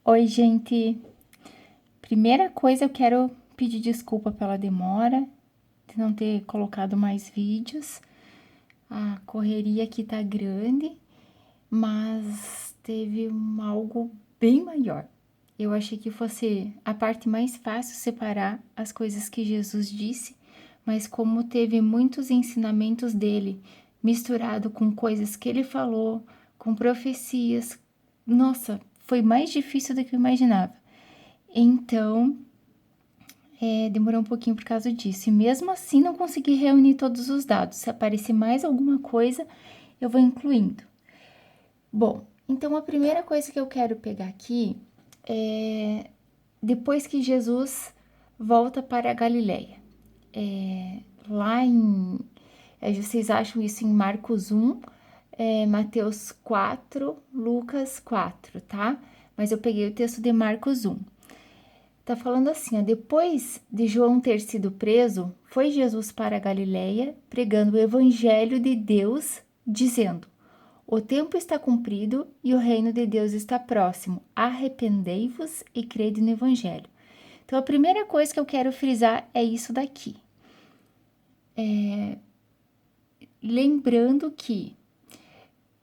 Oi, gente. Primeira coisa, eu quero pedir desculpa pela demora de não ter colocado mais vídeos. A correria aqui tá grande, mas teve algo bem maior. Eu achei que fosse a parte mais fácil separar as coisas que Jesus disse, mas como teve muitos ensinamentos dele misturado com coisas que ele falou, com profecias, nossa, foi mais difícil do que eu imaginava. Então, demorou um pouquinho por causa disso. E mesmo assim, não consegui reunir todos os dados. Se aparecer mais alguma coisa, eu vou incluindo. Bom, então a primeira coisa que eu quero pegar aqui é depois que Jesus volta para a Galileia. Lá em. Vocês acham isso em Marcos 1, Mateus 4, Lucas 4, tá? Mas eu peguei o texto de Marcos 1. Tá falando assim, ó, depois de João ter sido preso, foi Jesus para a Galileia, pregando o evangelho de Deus, dizendo: o tempo está cumprido e o reino de Deus está próximo. Arrependei-vos e crede no evangelho. Então, a primeira coisa que eu quero frisar é isso daqui. Lembrando que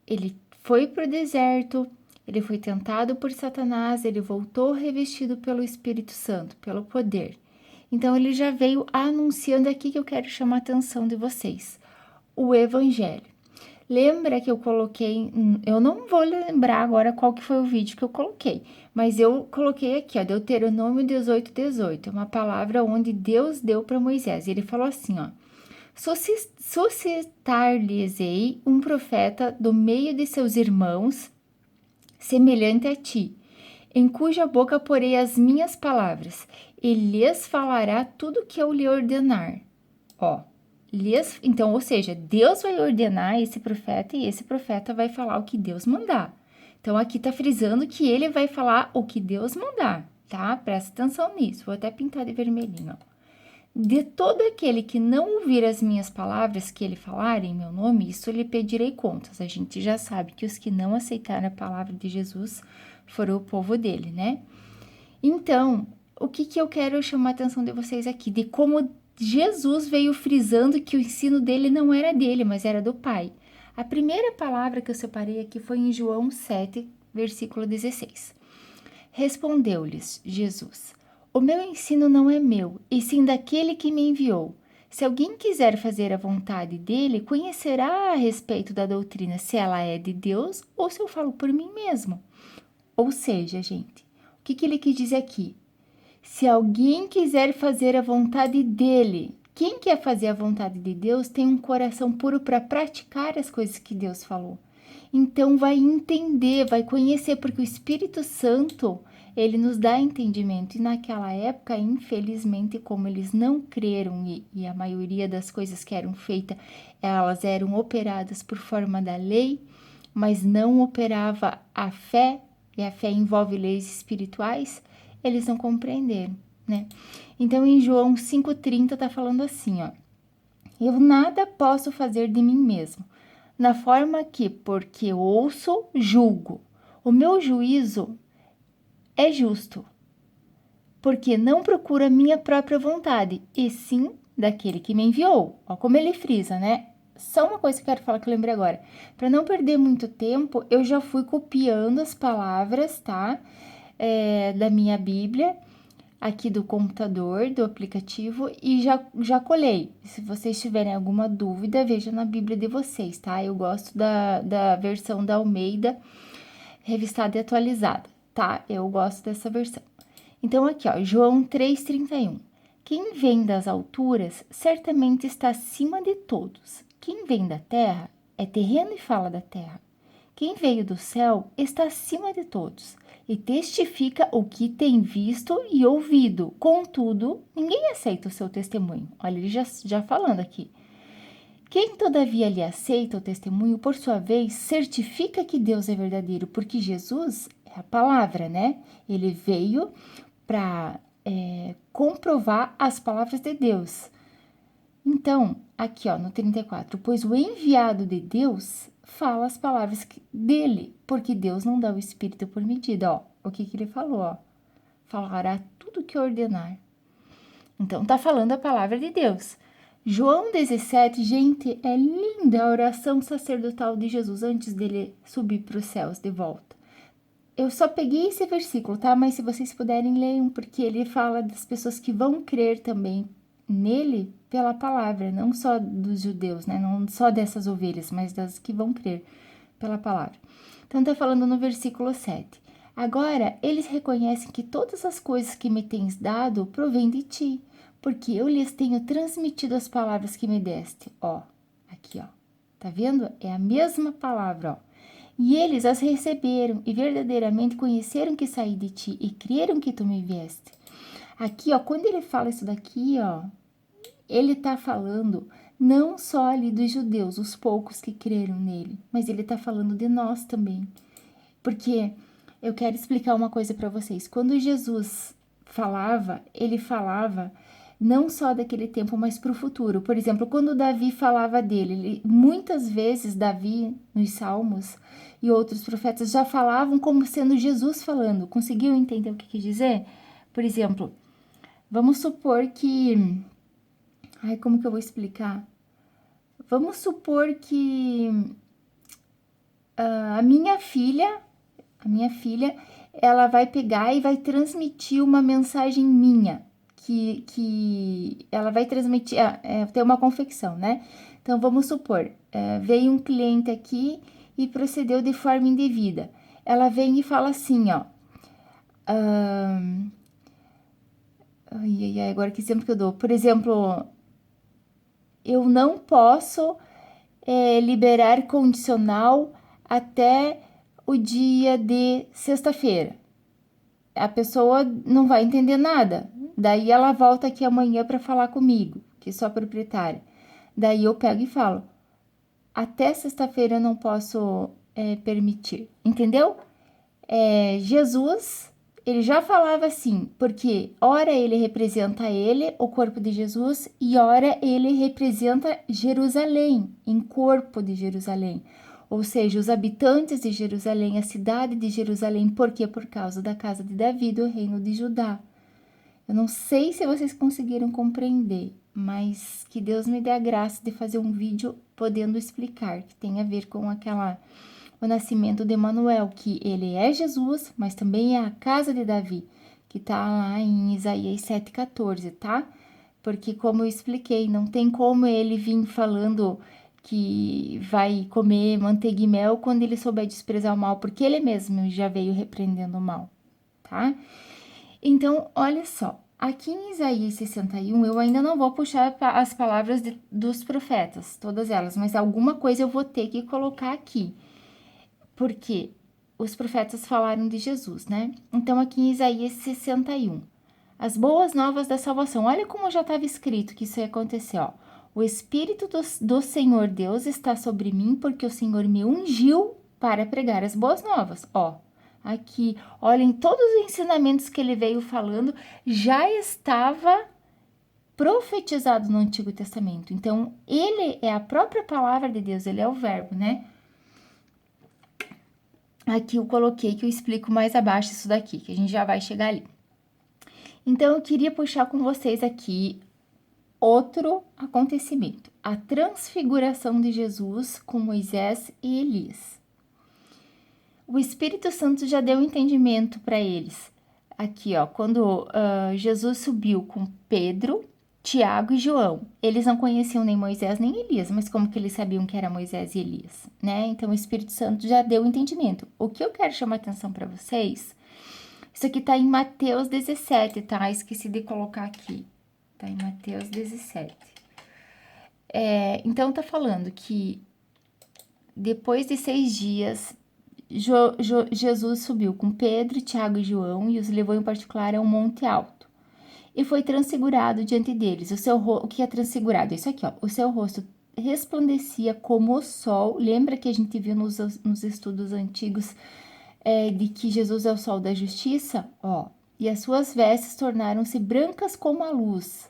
ele foi para o deserto, ele foi tentado por Satanás, ele voltou revestido pelo Espírito Santo, pelo poder. Então, ele já veio anunciando aqui que eu quero chamar a atenção de vocês. O Evangelho. Lembra que eu coloquei, eu não vou lembrar agora qual que foi o vídeo que eu coloquei, mas eu coloquei aqui, ó, Deuteronômio 18:18, uma palavra onde Deus deu para Moisés. E ele falou assim, ó: suscitar-lhes-ei um profeta do meio de seus irmãos, semelhante a ti, em cuja boca porei as minhas palavras, e lhes falará tudo o que eu lhe ordenar. Ó, então, ou seja, Deus vai ordenar esse profeta e esse profeta vai falar o que Deus mandar. Então, aqui tá frisando que ele vai falar o que Deus mandar, tá? Presta atenção nisso. Vou até pintar de vermelhinho, ó. De todo aquele que não ouvir as minhas palavras que ele falar em meu nome, isso lhe pedirei contas. A gente já sabe que os que não aceitaram a palavra de Jesus foram o povo dele, né? Então, o que eu quero chamar a atenção de vocês aqui? De como Jesus veio frisando que o ensino dele não era dele, mas era do Pai. A primeira palavra que eu separei aqui foi em João 7, versículo 16. Respondeu-lhes Jesus: o meu ensino não é meu, e sim daquele que me enviou. Se alguém quiser fazer a vontade dele, conhecerá a respeito da doutrina se ela é de Deus ou se eu falo por mim mesmo. Ou seja, gente, o que ele quis dizer aqui? Se alguém quiser fazer a vontade dele, quem quer fazer a vontade de Deus tem um coração puro para praticar as coisas que Deus falou. Então vai entender, vai conhecer, porque o Espírito Santo, ele nos dá entendimento. E naquela época, infelizmente, como eles não creram e a maioria das coisas que eram feitas, elas eram operadas por forma da lei, mas não operava a fé, e a fé envolve leis espirituais, eles não compreenderam, né? Então, em João 5,30 tá falando assim, ó: eu nada posso fazer de mim mesmo, na forma que, porque ouço, julgo. O meu juízo é justo, porque não procuro a minha própria vontade, e sim daquele que me enviou. Ó, como ele frisa, né? Só uma coisa que eu quero falar que eu lembrei agora. Para não perder muito tempo, eu já fui copiando as palavras, tá? Da minha Bíblia, aqui do computador, do aplicativo, e já colei. Se vocês tiverem alguma dúvida, veja na Bíblia de vocês, tá? Eu gosto da versão da Almeida, revistada e atualizada, tá? Eu gosto dessa versão. Então, aqui, ó, João 3,31. Quem vem das alturas certamente está acima de todos. Quem vem da terra é terreno e fala da terra. Quem veio do céu está acima de todos e testifica o que tem visto e ouvido. Contudo, ninguém aceita o seu testemunho. Olha, ele já falando aqui. Quem todavia lhe aceita o testemunho, por sua vez, certifica que Deus é verdadeiro, porque Jesus é a palavra, né? Ele veio para comprovar as palavras de Deus. Então, aqui ó, no 34, pois o enviado de Deus fala as palavras dele, porque Deus não dá o Espírito por medida, ó. o que ele falou, ó. Falará tudo que ordenar. Então, tá falando a palavra de Deus. João 17, gente, é linda a oração sacerdotal de Jesus antes dele subir para os céus de volta. Eu só peguei esse versículo, tá? Mas se vocês puderem, leiam, porque ele fala das pessoas que vão crer também nele pela palavra, não só dos judeus, né? Não só dessas ovelhas, mas das que vão crer pela palavra. Então, tá falando no versículo 7. Agora, eles reconhecem que todas as coisas que me tens dado provêm de ti, porque eu lhes tenho transmitido as palavras que me deste. Ó, aqui, ó. Tá vendo? É a mesma palavra, ó. E eles as receberam e verdadeiramente conheceram que saí de ti e creram que tu me vieste. Aqui, ó, quando ele fala isso daqui, ó, ele tá falando não só ali dos judeus, os poucos que creram nele, mas ele tá falando de nós também. Porque eu quero explicar uma coisa para vocês. Quando Jesus falava, ele falava não só daquele tempo, mas para o futuro. Por exemplo, quando Davi falava dele, muitas vezes Davi, nos Salmos e outros profetas, já falavam como sendo Jesus falando. Conseguiu entender o que quis dizer? Por exemplo, vamos supor que... Ai, como que eu vou explicar? Vamos supor que a minha filha, ela vai pegar e vai transmitir uma mensagem minha, que ela vai transmitir, tem uma confecção, né? Então, vamos supor, veio um cliente aqui e procedeu de forma indevida. Ela vem e fala assim, ó, agora que exemplo que eu dou, por exemplo, eu não posso liberar condicional até o dia de sexta-feira. A pessoa não vai entender nada. Daí ela volta aqui amanhã para falar comigo, que sou a proprietária. Daí eu pego e falo, até sexta-feira eu não posso permitir, entendeu? Jesus, ele já falava assim, porque ora ele representa ele, o corpo de Jesus, e ora ele representa Jerusalém, em corpo de Jerusalém. Ou seja, os habitantes de Jerusalém, a cidade de Jerusalém, por quê? Por causa da casa de Davi, do reino de Judá. Eu não sei se vocês conseguiram compreender, mas que Deus me dê a graça de fazer um vídeo podendo explicar, que tem a ver com o nascimento de Emanuel, que ele é Jesus, mas também é a casa de Davi, que tá lá em Isaías 7,14, tá? Porque, como eu expliquei, não tem como ele vir falando que vai comer manteiga e mel quando ele souber desprezar o mal, porque ele mesmo já veio repreendendo o mal, tá? Então, olha só, aqui em Isaías 61, eu ainda não vou puxar as palavras dos profetas, todas elas, mas alguma coisa eu vou ter que colocar aqui, porque os profetas falaram de Jesus, né? Então, aqui em Isaías 61, as boas novas da salvação, olha como já estava escrito que isso ia acontecer, ó. O Espírito do Senhor Deus está sobre mim, porque o Senhor me ungiu para pregar as boas novas, ó. Aqui, olhem, todos os ensinamentos que ele veio falando já estava profetizado no Antigo Testamento. Então, ele é a própria palavra de Deus, ele é o verbo, né? Aqui eu coloquei que eu explico mais abaixo isso daqui, que a gente já vai chegar ali. Então, eu queria puxar com vocês aqui outro acontecimento, a transfiguração de Jesus com Moisés e Elias. O Espírito Santo já deu entendimento para eles. Aqui, ó, quando Jesus subiu com Pedro, Tiago e João, eles não conheciam nem Moisés nem Elias, mas como que eles sabiam que era Moisés e Elias, né? Então, o Espírito Santo já deu entendimento. O que eu quero chamar atenção para vocês, isso aqui tá em Mateus 17, tá? Esqueci de colocar aqui. Tá em Mateus 17. Então, tá falando que depois de 6 dias, Jesus subiu com Pedro, Tiago e João e os levou em particular a um monte alto. E foi transfigurado diante deles. O que é transfigurado? Isso aqui, ó. O seu rosto resplandecia como o sol. Lembra que a gente viu nos estudos antigos de que Jesus é o sol da justiça? Ó. E as suas vestes tornaram-se brancas como a luz.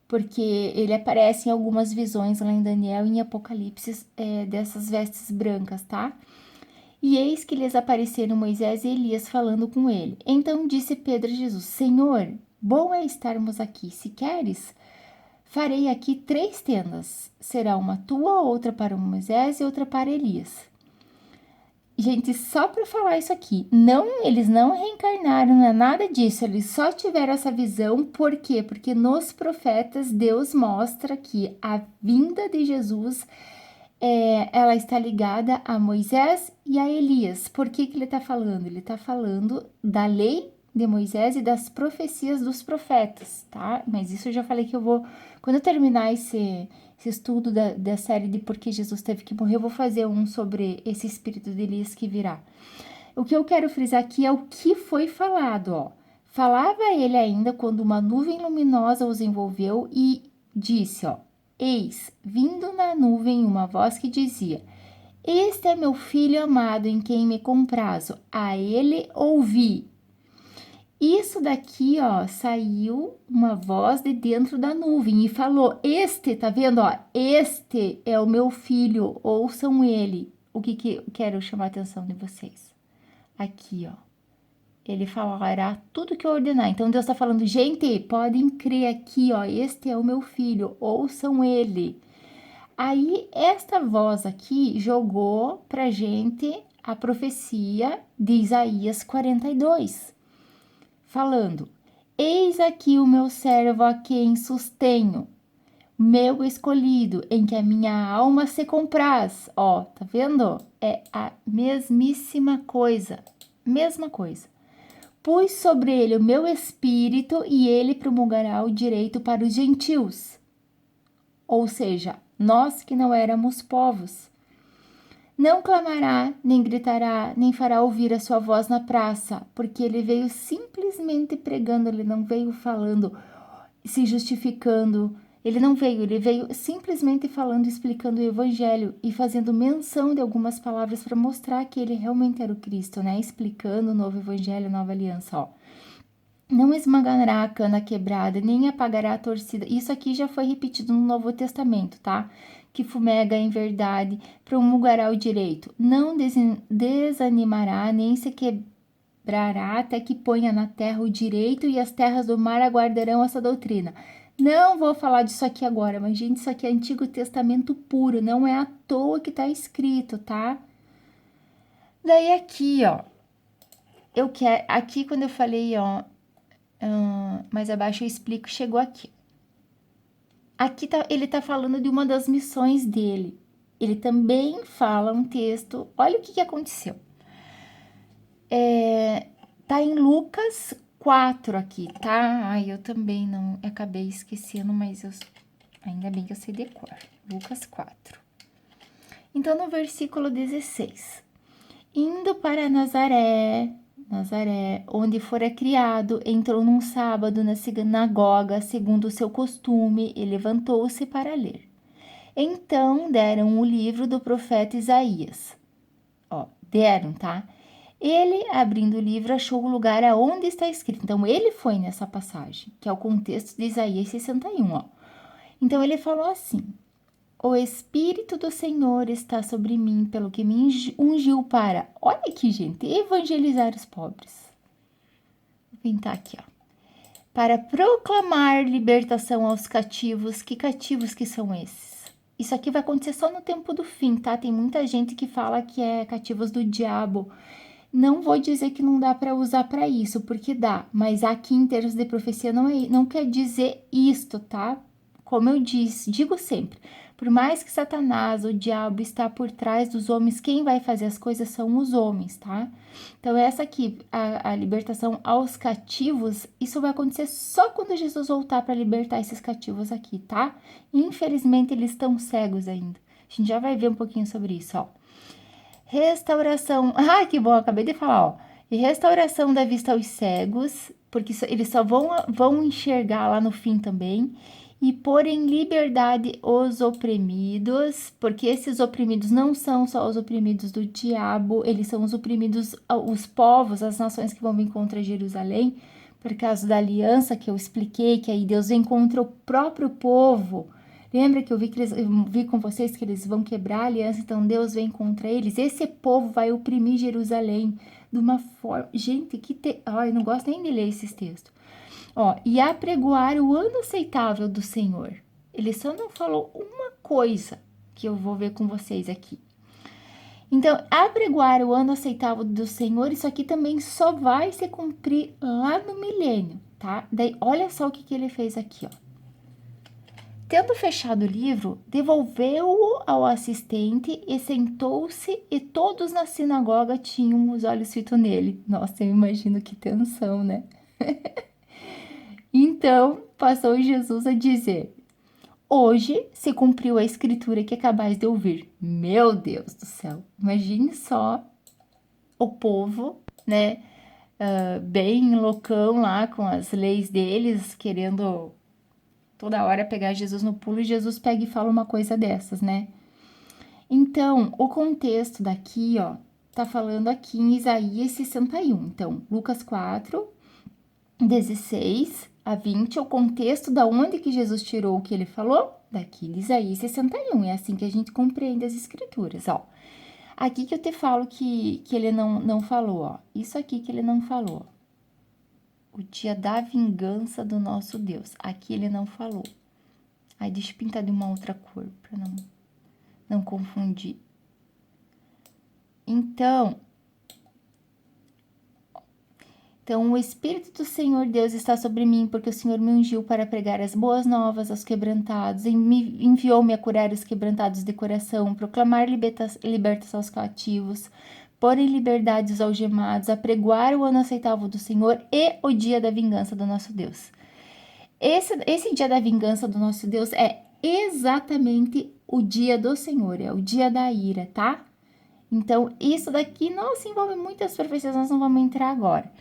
Porque ele aparece em algumas visões lá em Daniel e em Apocalipse dessas vestes brancas, tá? E eis que lhes apareceram Moisés e Elias falando com ele. Então disse Pedro a Jesus: Senhor, bom é estarmos aqui. Se queres, farei aqui 3 tendas. Será uma tua, outra para Moisés e outra para Elias. Gente, só para falar isso aqui, eles não reencarnaram, não é nada disso, eles só tiveram essa visão, por quê? Porque nos profetas Deus mostra que a vinda de Jesus, ela está ligada a Moisés e a Elias. Por que ele está falando? Ele está falando da lei de Moisés e das profecias dos profetas, tá? Mas isso eu já falei que eu vou, quando eu terminar esse estudo da série de por que Jesus teve que morrer, eu vou fazer um sobre esse espírito de Elias que virá. O que eu quero frisar aqui é o que foi falado, ó. Falava ele ainda quando uma nuvem luminosa os envolveu e disse, ó: Eis, vindo na nuvem uma voz que dizia: Este é meu filho amado em quem me comprazo, a ele ouvi. Isso daqui, ó, saiu uma voz de dentro da nuvem e falou: tá vendo, ó? Este é o meu filho, ouçam ele. O que eu quero chamar a atenção de vocês? Aqui, ó. Ele falará tudo que eu ordenar. Então Deus está falando: gente, podem crer aqui, ó. Este é o meu filho, ouçam ele. Aí, esta voz aqui jogou pra gente a profecia de Isaías 42. Falando: Eis aqui o meu servo a quem sustenho, meu escolhido, em que a minha alma se compraz. Ó, tá vendo? É a mesmíssima coisa, mesma coisa. Pus sobre ele o meu espírito e ele promulgará o direito para os gentios. Ou seja, nós que não éramos povos. Não clamará, nem gritará, nem fará ouvir a sua voz na praça, porque ele veio simplesmente pregando, ele não veio falando, se justificando, ele veio simplesmente falando, explicando o evangelho e fazendo menção de algumas palavras para mostrar que ele realmente era o Cristo, né? Explicando o novo evangelho, a nova aliança, ó. Não esmagará a cana quebrada, nem apagará a torcida. Isso aqui já foi repetido no Novo Testamento, tá? Que fumega em verdade, promulgará o direito. Não desanimará, nem se quebrará, até que ponha na terra o direito, e as terras do mar aguardarão essa doutrina. Não vou falar disso aqui agora, mas, gente, isso aqui é Antigo Testamento puro, não é à toa que tá escrito, tá? Daí aqui, ó, aqui quando eu falei, ó, mais abaixo eu explico, chegou aqui. Aqui ele tá falando de uma das missões dele. Ele também fala um texto, olha o que aconteceu. Tá em Lucas 4 aqui, tá? Ai, eu também não, acabei esquecendo, mas ainda bem que eu sei de cor. Lucas 4. Então, no versículo 16. Indo para Nazaré, onde fora criado, entrou num sábado na sinagoga, segundo o seu costume, e levantou-se para ler. Então deram o livro do profeta Isaías. Ó, deram, tá? Ele, abrindo o livro, achou o lugar aonde está escrito. Então, ele foi nessa passagem, que é o contexto de Isaías 61, ó. Então, ele falou assim: O Espírito do Senhor está sobre mim, pelo que me ungiu para, olha aqui, gente, evangelizar os pobres. Vou pintar aqui, ó. Para proclamar libertação aos cativos. Que cativos que são esses? Isso aqui vai acontecer só no tempo do fim, tá? Tem muita gente que fala que é cativos do diabo. Não vou dizer que não dá para usar para isso, porque dá, mas aqui em termos de profecia não quer dizer isto, tá? Como eu digo sempre, por mais que Satanás, o diabo, está por trás dos homens, quem vai fazer as coisas são os homens, tá? Então, essa aqui, a libertação aos cativos, isso vai acontecer só quando Jesus voltar para libertar esses cativos aqui, tá? Infelizmente, eles estão cegos ainda. A gente já vai ver um pouquinho sobre isso, ó. Restauração. Ah, que bom, acabei de falar, ó. E restauração da vista aos cegos, porque eles só vão enxergar lá no fim também. E pôr em liberdade os oprimidos, porque esses oprimidos não são só os oprimidos do diabo, eles são os oprimidos, os povos, as nações que vão vir contra Jerusalém, por causa da aliança que eu expliquei, que aí Deus vem contra o próprio povo, Lembra que eu vi com vocês que eles vão quebrar a aliança, então Deus vem contra eles? Esse povo vai oprimir Jerusalém de uma forma... Gente, eu não gosto nem de ler esses textos. E apregoar o ano aceitável do Senhor. Ele só não falou uma coisa que eu vou ver com vocês aqui. Então, apregoar o ano aceitável do Senhor, isso aqui também só vai se cumprir lá no milênio, tá? Daí, olha só o que ele fez aqui, Tendo fechado o livro, devolveu-o ao assistente e sentou-se, e todos na sinagoga tinham os olhos fitos nele. Nossa, eu imagino que tensão, né? Então, passou Jesus a dizer: hoje se cumpriu a escritura que acabais de ouvir. Meu Deus do céu, imagine só o povo, né, bem loucão lá com as leis deles, querendo toda hora pegar Jesus no pulo, e Jesus pega e fala uma coisa dessas, né? Então, o contexto daqui, tá falando aqui em Isaías 61. Então, Lucas 4, 16 a 20, o contexto da onde que Jesus tirou o que ele falou? Daqui de Isaías 61. É assim que a gente compreende as escrituras, Aqui que eu te falo que ele não falou, Isso aqui que ele não falou. O dia da vingança do nosso Deus. Aqui ele não falou. Aí deixa eu pintar de uma outra cor, para não confundir. Então, o Espírito do Senhor Deus está sobre mim, porque o Senhor me ungiu para pregar as boas novas aos quebrantados, e me enviou-me a curar os quebrantados de coração, proclamar libertação aos cativos, pôr em liberdade os algemados, apregoar o ano aceitável do Senhor e o dia da vingança do nosso Deus. Esse dia da vingança do nosso Deus é exatamente o dia do Senhor, é o dia da ira, tá? Então, isso daqui, nossa, envolve muitas profecias, nós não vamos entrar agora.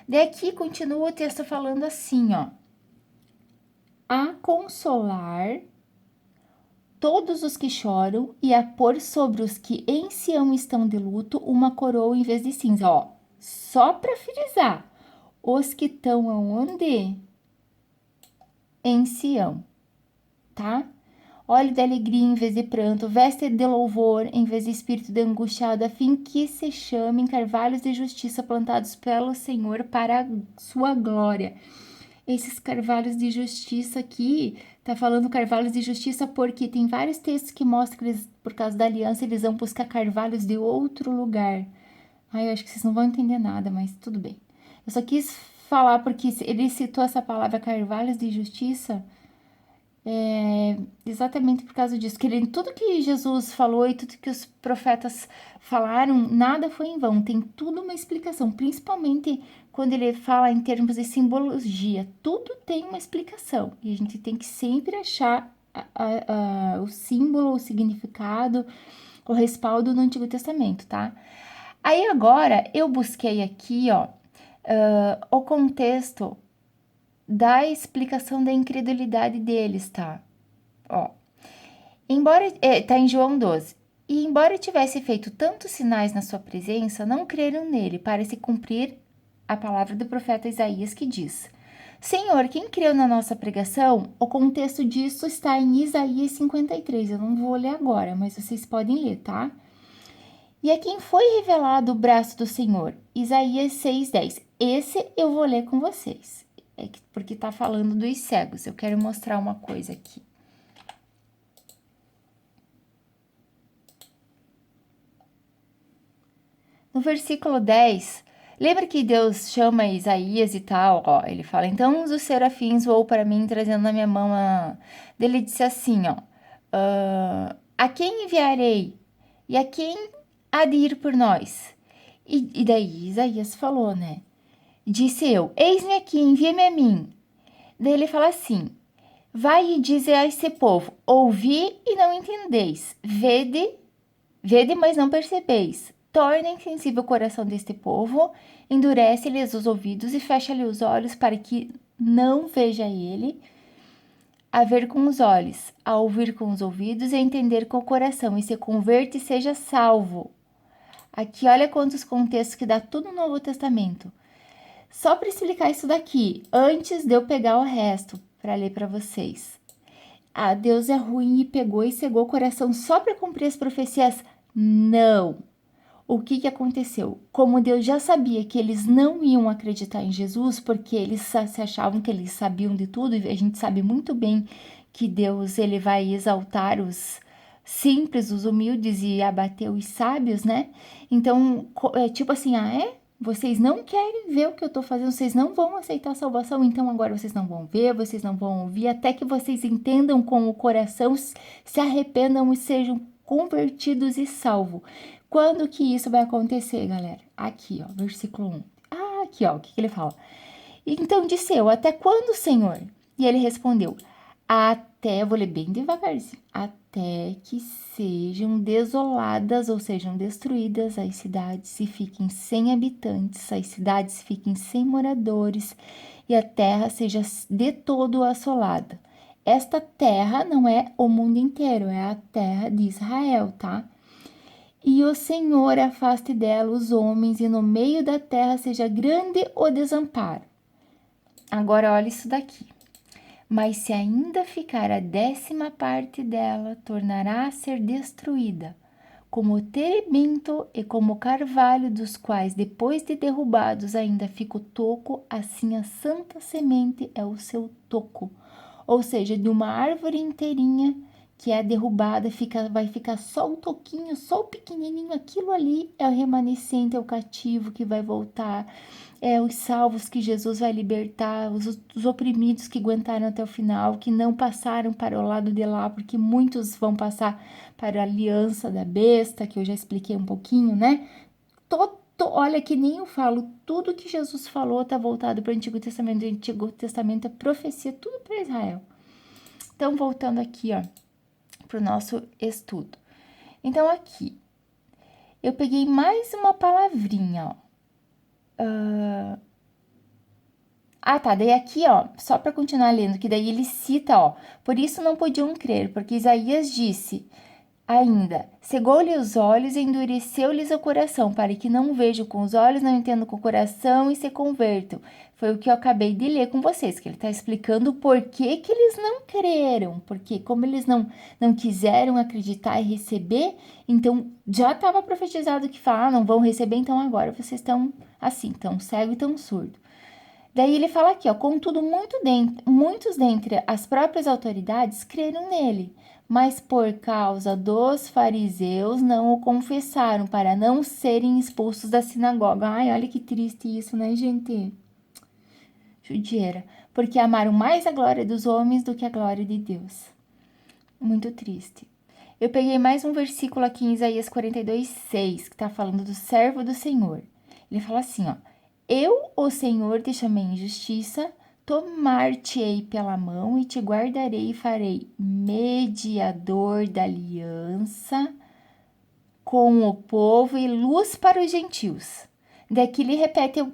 Daqui continua o texto falando assim, a consolar todos os que choram e a pôr sobre os que em Sião estão de luto uma coroa em vez de cinza. Só para frisar, os que estão aonde? Em Sião, tá? Óleo de alegria em vez de pranto, veste de louvor em vez de espírito de angustiado, a fim que se chamem carvalhos de justiça plantados pelo Senhor para a sua glória. Esses carvalhos de justiça aqui, tá falando carvalhos de justiça porque tem vários textos que mostram que eles, por causa da aliança, eles vão buscar carvalhos de outro lugar. Eu acho que vocês não vão entender nada, mas tudo bem. Eu só quis falar porque ele citou essa palavra carvalhos de justiça, exatamente por causa disso, que tudo que Jesus falou e tudo que os profetas falaram, nada foi em vão, tem tudo uma explicação, principalmente quando ele fala em termos de simbologia, tudo tem uma explicação, e a gente tem que sempre achar o símbolo, o significado, o respaldo no Antigo Testamento, tá? Aí agora, eu busquei aqui, o contexto da explicação da incredulidade deles, tá? Embora, tá em João 12. E embora tivesse feito tantos sinais na sua presença, não creram nele, para se cumprir a palavra do profeta Isaías que diz: Senhor, quem creu na nossa pregação? O contexto disso está em Isaías 53. Eu não vou ler agora, mas vocês podem ler, tá? E a quem foi revelado o braço do Senhor? Isaías 6:10. Esse eu vou ler com vocês, porque tá falando dos cegos. Eu quero mostrar uma coisa aqui. No versículo 10, lembra que Deus chama Isaías e tal, ele fala, então os serafins voou para mim, trazendo na minha mão Ele disse assim, a quem enviarei? E a quem há de ir por nós? E daí Isaías falou, né? Disse eu, eis-me aqui, envia-me a mim. Daí ele fala assim, vai e dize a esse povo, ouvi e não entendeis, vede, mas não percebeis. Torna insensível o coração deste povo, endurece-lhes os ouvidos e fecha-lhe os olhos para que não veja ele, a ver com os olhos, a ouvir com os ouvidos e a entender com o coração, e se converte e seja salvo. Aqui olha quantos contextos que dá tudo no Novo Testamento. Só para explicar isso daqui, antes de eu pegar o resto para ler para vocês. Ah, Deus é ruim e pegou e cegou o coração só para cumprir as profecias? Não. O que aconteceu? Como Deus já sabia que eles não iam acreditar em Jesus, porque eles se achavam que eles sabiam de tudo, e a gente sabe muito bem que Deus ele vai exaltar os simples, os humildes e abater os sábios, né? Então, é tipo assim, vocês não querem ver o que eu tô fazendo, vocês não vão aceitar a salvação, então agora vocês não vão ver, vocês não vão ouvir, até que vocês entendam com o coração, se arrependam e sejam convertidos e salvos. Quando que isso vai acontecer, galera? Aqui, ó, versículo 1. Aqui, ó, o que ele fala? Então disse eu, até quando, Senhor? E ele respondeu, vou ler bem devagarzinho, até que sejam desoladas ou sejam destruídas as cidades e fiquem sem habitantes, as cidades fiquem sem moradores e a terra seja de todo assolada. Esta terra não é o mundo inteiro, é a terra de Israel, tá? E o Senhor afaste dela os homens, e no meio da terra seja grande o desamparo. Agora olha isso daqui. Mas se ainda ficar a 10ª parte dela, tornará a ser destruída, como o terebinto e como o carvalho, dos quais, depois de derrubados, ainda fica o toco, assim a santa semente é o seu toco. Ou seja, de uma árvore inteirinha que é derrubada, vai ficar só o toquinho, só o pequenininho, aquilo ali é o remanescente, é o cativo que vai voltar, é os salvos que Jesus vai libertar, os oprimidos que aguentaram até o final, que não passaram para o lado de lá, porque muitos vão passar para a aliança da besta, que eu já expliquei um pouquinho, né? Olha que nem eu falo, tudo que Jesus falou está voltado para o Antigo Testamento. O Antigo Testamento é profecia, tudo para Israel. Então, voltando aqui, ó, para o nosso estudo. Então, aqui, eu peguei mais uma palavrinha, ó. Tá, daí aqui, ó, só para continuar lendo, que daí ele cita, ó, por isso não podiam crer, porque Isaías disse ainda, cegou-lhe os olhos e endureceu-lhes o coração, para que não vejam com os olhos, não entendam com o coração e se convertam. Foi o que eu acabei de ler com vocês, que ele está explicando por que eles não creram, porque como eles não quiseram acreditar e receber, então já estava profetizado que fala, não vão receber, então agora vocês estão assim, tão cego e tão surdo. Daí ele fala aqui, ó, contudo, muitos dentre as próprias autoridades creram nele, mas por causa dos fariseus não o confessaram, para não serem expulsos da sinagoga. Ai, olha que triste isso, né, gente? Judiera. Porque amaram mais a glória dos homens do que a glória de Deus. Muito triste. Eu peguei mais um versículo aqui em Isaías 42:6, que tá falando do servo do Senhor. Ele fala assim, ó, eu, o Senhor, te chamei em justiça, tomar-te-ei pela mão e te guardarei e farei mediador da aliança com o povo e luz para os gentios. Daqui ele repete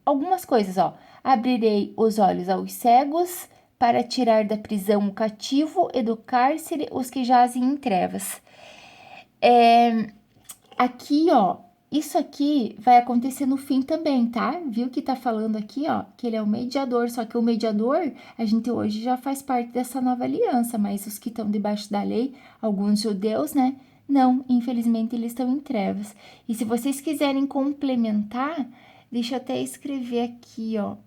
algumas coisas, ó. Abrirei os olhos aos cegos para tirar da prisão o cativo e do cárcere os que jazem em trevas. Aqui, ó, isso aqui vai acontecer no fim também, tá? Viu que tá falando aqui, ó, que ele é o mediador, só que o mediador, a gente hoje já faz parte dessa nova aliança, mas os que estão debaixo da lei, alguns judeus, né? Não, infelizmente eles estão em trevas. E se vocês quiserem complementar, deixa eu até escrever aqui, ó.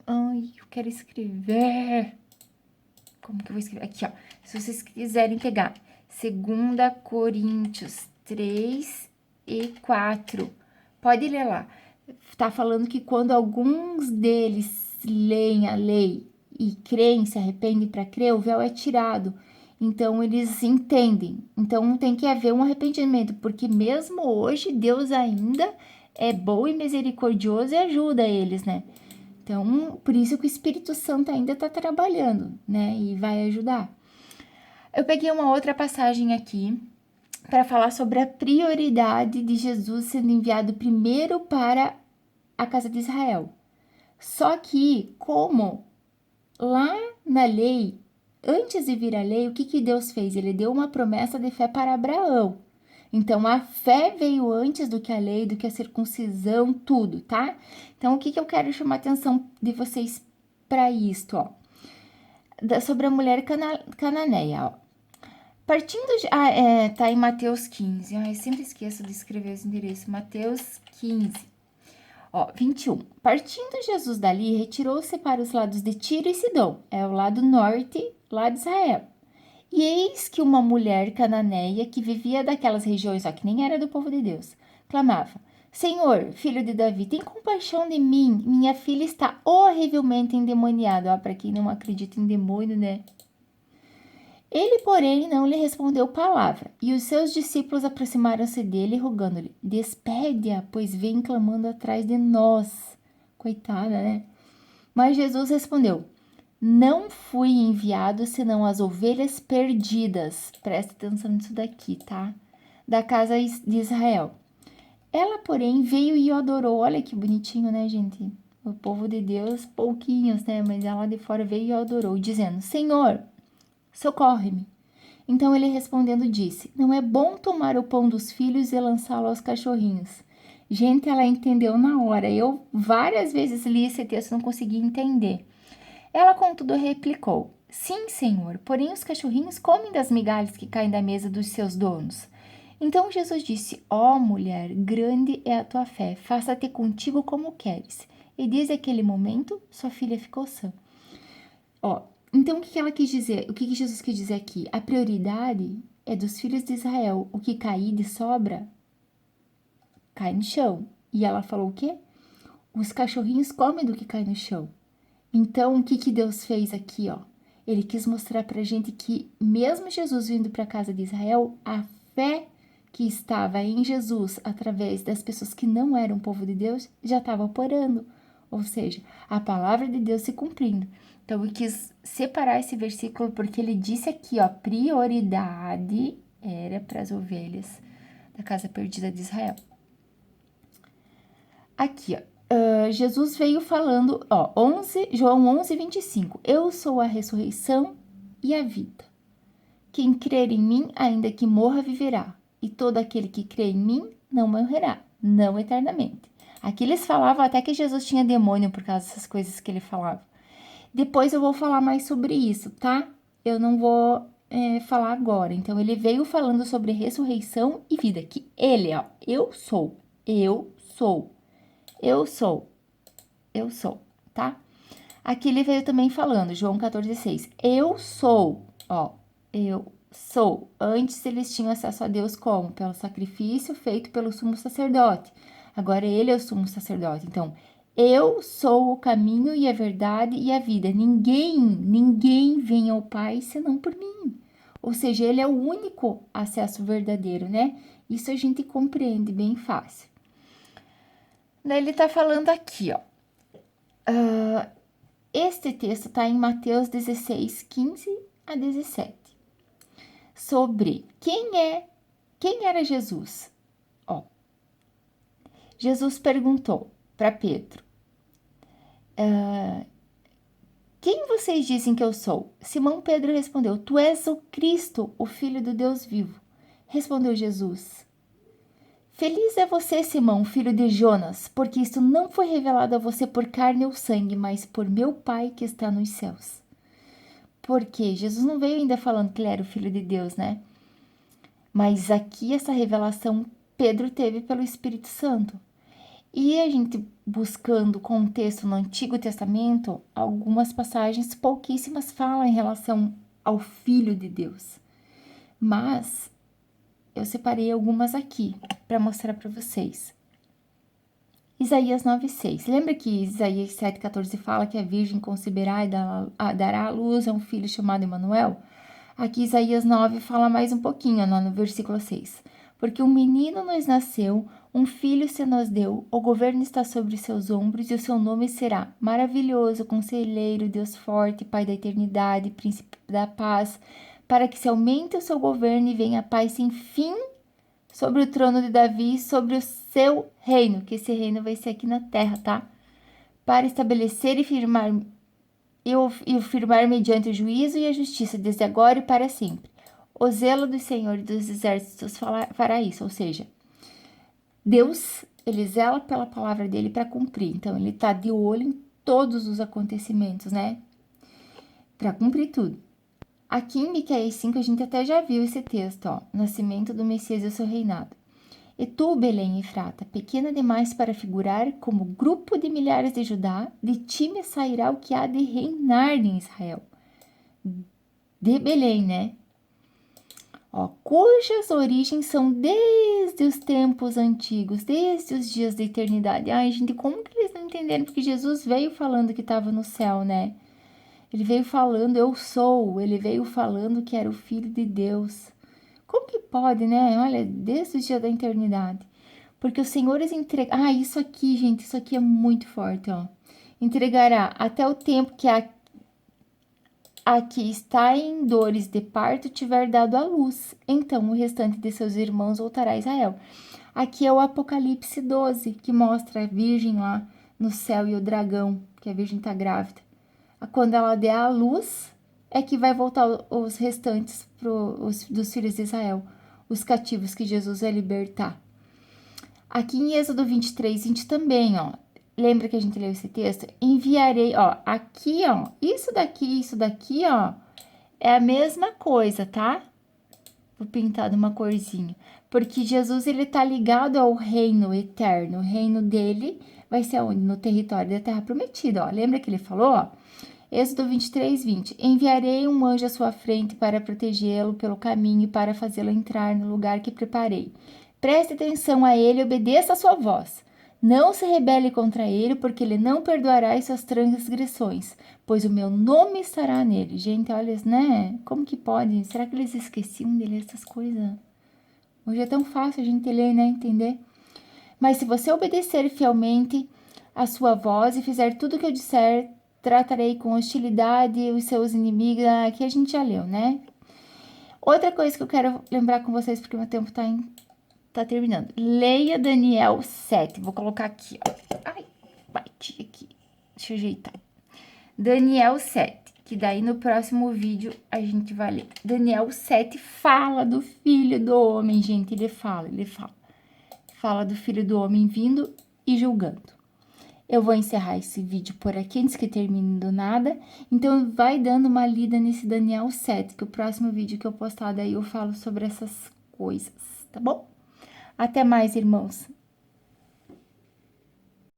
Ai, eu quero escrever. Como que eu vou escrever? Aqui, ó. Se vocês quiserem pegar 2 Coríntios 3 e 4, pode ler lá. Tá falando que quando alguns deles leem a lei e creem, se arrependem para crer, o véu é tirado. Então, eles entendem. Então, tem que haver um arrependimento, porque mesmo hoje, Deus ainda é bom e misericordioso e ajuda eles, né? Então, por isso que o Espírito Santo ainda está trabalhando, né? E vai ajudar. Eu peguei uma outra passagem aqui para falar sobre a prioridade de Jesus sendo enviado primeiro para a casa de Israel. Só que, como lá na lei, antes de vir a lei, o que Deus fez? Ele deu uma promessa de fé para Abraão. Então, a fé veio antes do que a lei, do que a circuncisão, tudo, tá? Então, o que eu quero chamar a atenção de vocês para isto, ó? Sobre a mulher cananeia, ó. Partindo de... tá em Mateus 15. Eu sempre esqueço de escrever os endereços. Mateus 15. Ó, 21. Partindo Jesus dali, retirou-se para os lados de Tiro e Sidom. É o lado norte, lá de Israel. E eis que uma mulher cananeia, que vivia daquelas regiões, só que nem era do povo de Deus, clamava: Senhor, filho de Davi, tem compaixão de mim. Minha filha está horrivelmente endemoniada. Ó, para quem não acredita em demônio, né? Ele, porém, não lhe respondeu palavra, e os seus discípulos aproximaram-se dele, rogando-lhe: Despede-a, pois vem clamando atrás de nós. Coitada, né? Mas Jesus respondeu: Não fui enviado senão as ovelhas perdidas. Presta atenção nisso daqui, tá? Da casa de Israel. Ela, porém, veio e o adorou. Olha que bonitinho, né, gente? O povo de Deus, pouquinhos, né? Mas ela de fora veio e o adorou, dizendo: Senhor, socorre-me. Então ele respondendo disse: Não é bom tomar o pão dos filhos e lançá-lo aos cachorrinhos. Gente, ela entendeu na hora. Eu várias vezes li esse texto e não consegui entender. Ela, contudo, replicou: Sim, senhor, porém os cachorrinhos comem das migalhas que caem da mesa dos seus donos. Então Jesus disse: Ó mulher, grande é a tua fé, faça-te contigo como queres. E desde aquele momento, sua filha ficou sã. Ó, então, o que ela quis dizer? O que Jesus quis dizer aqui? A prioridade é dos filhos de Israel. O que cair de sobra, cai no chão. E ela falou o quê? Os cachorrinhos comem do que cai no chão. Então, o que Deus fez aqui, ó? Ele quis mostrar pra gente que, mesmo Jesus vindo para a casa de Israel, a fé que estava em Jesus, através das pessoas que não eram povo de Deus, já estava operando. Ou seja, a palavra de Deus se cumprindo. Então, eu quis separar esse versículo porque ele disse aqui, ó, prioridade era para as ovelhas da casa perdida de Israel. Aqui, ó, Jesus veio falando, ó, João 11, 25. Eu sou a ressurreição e a vida. Quem crer em mim, ainda que morra, viverá. E todo aquele que crê em mim não morrerá, não eternamente. Aqui eles falavam até que Jesus tinha demônio por causa dessas coisas que ele falava. Depois eu vou falar mais sobre isso, tá? Eu não vou falar agora. Então, ele veio falando sobre ressurreição e vida. Que ele, ó, eu sou, tá? Aqui ele veio também falando, João 14,6. Eu sou, ó, eu sou. Antes eles tinham acesso a Deus como? Pelo sacrifício feito pelo sumo sacerdote. Agora ele é o sumo sacerdote. Então, eu sou o caminho e a verdade e a vida. Ninguém vem ao Pai senão por mim. Ou seja, ele é o único acesso verdadeiro, né? Isso a gente compreende bem fácil. Daí ele tá falando aqui, ó. Este texto tá em Mateus 16, 15 a 17. Sobre quem era Jesus. Ó, Jesus perguntou para Pedro: Quem vocês dizem que eu sou? Simão Pedro respondeu: Tu és o Cristo, o Filho do Deus vivo. Respondeu Jesus: Feliz é você, Simão, filho de Jonas, porque isto não foi revelado a você por carne ou sangue, mas por meu Pai que está nos céus. Porque Jesus não veio ainda falando que ele era o Filho de Deus, né? Mas aqui essa revelação Pedro teve pelo Espírito Santo. E a gente buscando contexto no Antigo Testamento, algumas passagens pouquíssimas falam em relação ao Filho de Deus. Mas eu separei algumas aqui para mostrar para vocês. Isaías 9,6. Lembra que Isaías 7,14 fala que a Virgem conceberá e dará à luz a um filho chamado Emanuel? Aqui Isaías 9 fala mais um pouquinho, no versículo 6. Porque um menino nos nasceu, um filho se nos deu, o governo está sobre seus ombros e o seu nome será Maravilhoso, Conselheiro, Deus Forte, Pai da Eternidade, Príncipe da Paz, para que se aumente o seu governo e venha a paz sem fim sobre o trono de Davi, sobre o seu reino, que esse reino vai ser aqui na terra, tá? Para estabelecer e firmar e o firmar mediante o juízo e a justiça, desde agora e para sempre. O zelo do Senhor dos Exércitos fará isso, ou seja, Deus, ele zela pela palavra dele para cumprir. Então, ele tá de olho em todos os acontecimentos, né? Para cumprir tudo. Aqui em Miqueias 5, a gente até já viu esse texto, ó. Nascimento do Messias e o seu reinado. E tu, Belém Efrata, pequena demais para figurar como grupo de milhares de Judá, de ti me sairá o que há de reinar em Israel. De Belém, né? Ó, cujas origens são desde os tempos antigos, desde os dias da eternidade. Ai, gente, como que eles não entenderam? Porque Jesus veio falando que estava no céu, né? Ele veio falando, eu sou. Ele veio falando que era o Filho de Deus. Como que pode, né? Olha, desde os dias da eternidade. Porque o Senhor entrega... Ah, isso aqui, gente, isso aqui é muito forte, ó. Entregará até o tempo que a que está em dores de parto tiver dado à luz. Então o restante de seus irmãos voltará a Israel. Aqui é o Apocalipse 12, que mostra a virgem lá no céu e o dragão, que a virgem está grávida. Quando ela der a luz, é que vai voltar os restantes dos filhos de Israel, os cativos que Jesus vai libertar. Aqui em Êxodo 23, 20 também, ó. Lembra que a gente leu esse texto? Enviarei, ó, aqui, ó, isso daqui, ó, é a mesma coisa, tá? Vou pintar de uma corzinha. Porque Jesus, ele tá ligado ao reino eterno. O reino dele vai ser onde? No território da terra prometida, ó. Lembra que ele falou, ó? Êxodo 23, 20. Enviarei um anjo à sua frente para protegê-lo pelo caminho e para fazê-lo entrar no lugar que preparei. Preste atenção a ele e obedeça a sua voz. Não se rebele contra ele, porque ele não perdoará as suas transgressões, pois o meu nome estará nele. Gente, olha, né? Como que pode? Será que eles esqueciam de ler essas coisas? Hoje é tão fácil a gente ler, né? Entender. Mas se você obedecer fielmente a sua voz e fizer tudo o que eu disser, tratarei com hostilidade os seus inimigos. Aqui a gente já leu, né? Outra coisa que eu quero lembrar com vocês, porque meu tempo tá terminando. Leia Daniel 7. Vou colocar aqui, ó. Ai, bati aqui. Deixa eu ajeitar. Daniel 7, que daí no próximo vídeo a gente vai ler. Daniel 7 fala do Filho do Homem, gente. Ele fala. Fala do Filho do Homem vindo e julgando. Eu vou encerrar esse vídeo por aqui, antes que termine do nada. Então, vai dando uma lida nesse Daniel 7, que o próximo vídeo que eu postar daí eu falo sobre essas coisas, tá bom? Até mais, irmãos.